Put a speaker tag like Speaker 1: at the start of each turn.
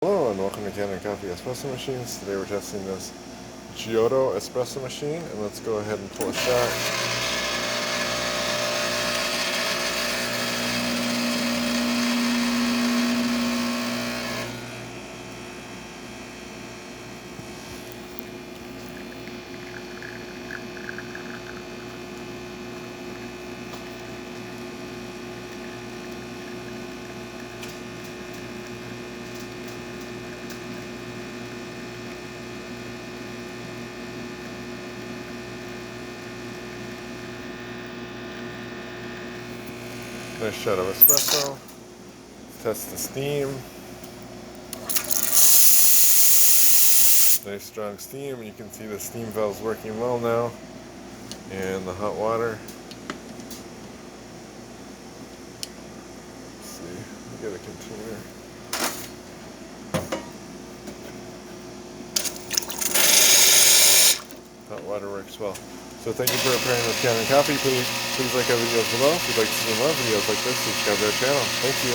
Speaker 1: Hello and welcome to Kanen Coffee Espresso Machines. Today we're testing this Giotto espresso machine, and let's go ahead and pull a shot. Nice shot of espresso. Test the steam. Nice strong steam, and you can see the steam valve's working well now. And the hot water. Let's see, we get a container. Hot water works well. So thank you for pairing with Kanen Coffee. Please like our videos below. If you'd like to see more videos like this, subscribe to our channel. Thank you.